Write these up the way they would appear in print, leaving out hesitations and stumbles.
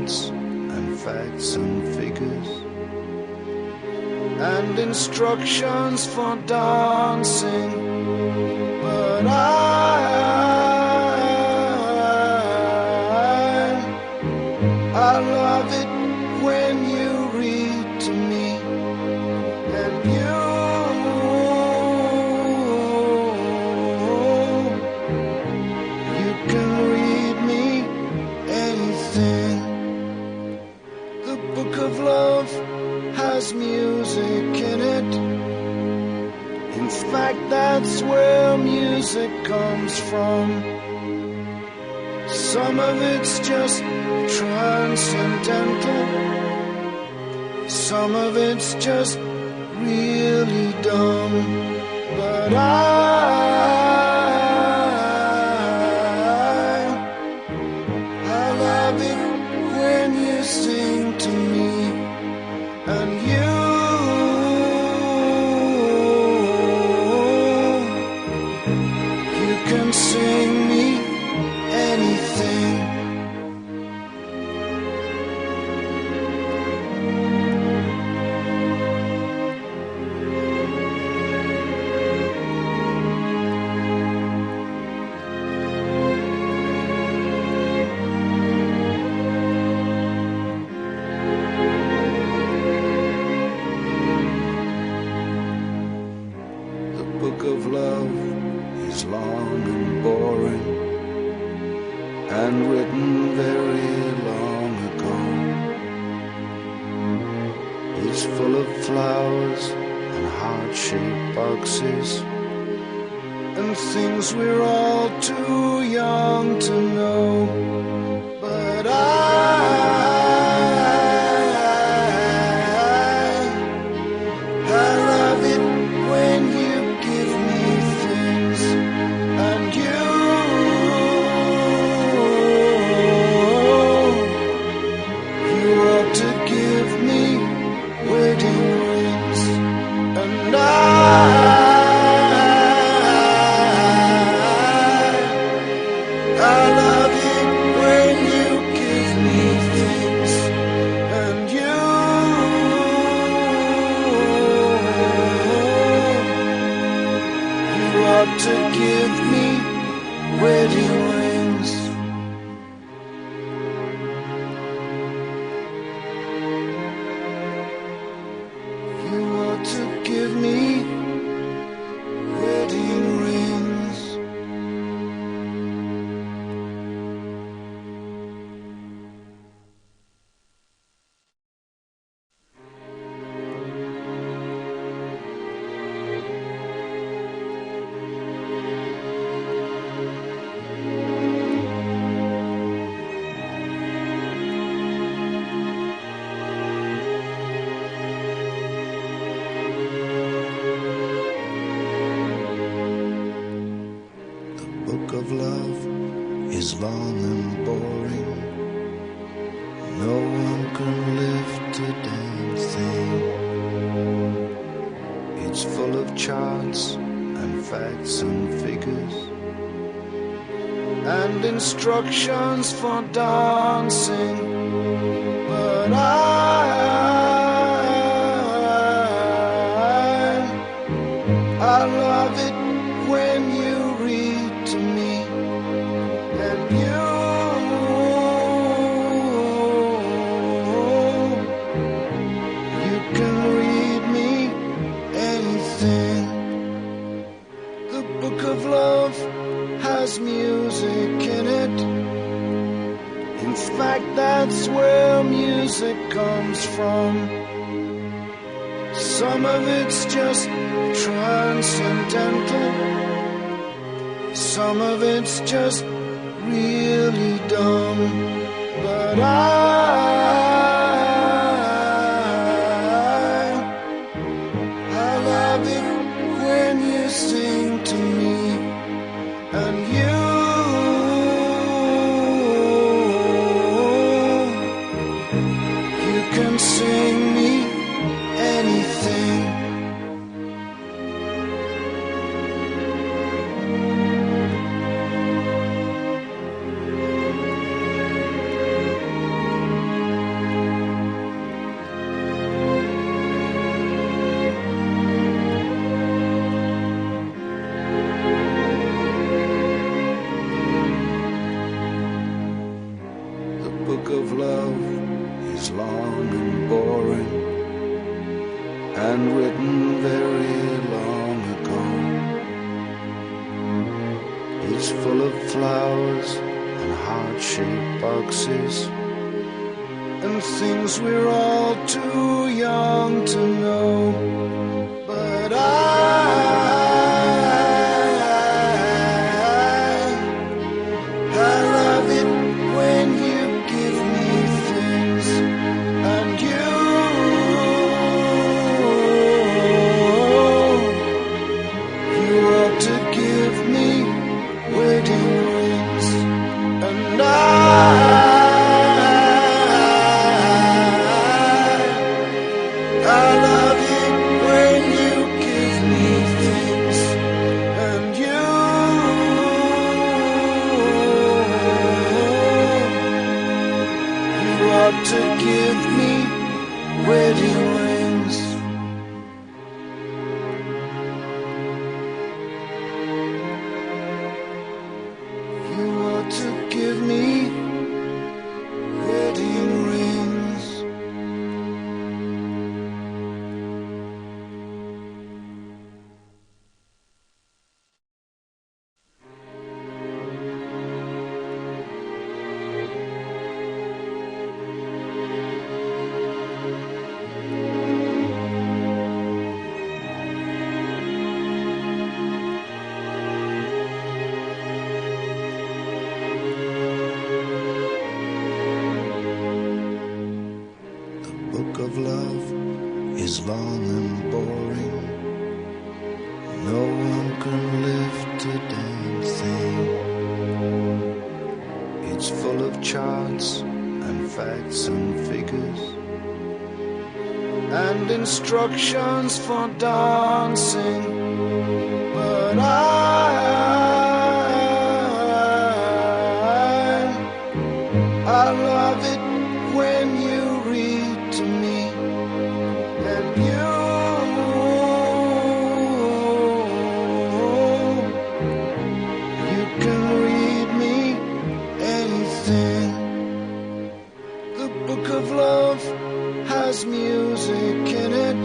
charts and facts and figures and instructions for dancing, but I love it when you read to me, and you can read me anything. The book of love has music in it. In fact, that's where music comes from. Some of it's just transcendental, some of it's just really dumb, but I love it when you sing to me, and you can sing me anything. The book of love is long and boring and written very long ago. It's full of flowers and heart-shaped boxes and things we're all too young to know, but I love it when you give me things, and you ought to give me wedding rings, and I love it when you give me things, and you ought to give me wedding rings. You ought to give me wedding rings. The book of love is long and boring. No one can lift a damn thing. It's full of charts and facts and figures and instructions for dancing, but I love it when you read to me, and you can read me anything. The book of love has music in it. In fact, that's where music comes from. Some of it's just transcendental, some of it's just really dumb, but I love it when you sing to me, and you can sing me anything. book of love is long and boring, and written very long ago. It's full of flowers and heart-shaped boxes and things we're all too young to know. But I love it when you give me things, and you ought to give me wedding rings, and I love it when you give me things, and you ought to give me wedding rings. You ought to give me wedding rings. The book of love is long and boring. No one can lift a damn thing. It's full of charts and facts and figures and instructions for dancing. But I love it when you read to me, and you can read me anything. The book of love has music in it.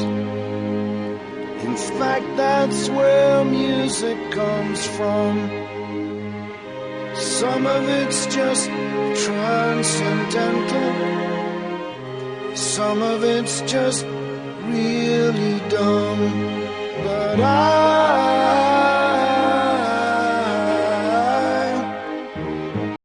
In fact, that's where music comes from. Some of it's just transcendental, some of it's just really dumb. But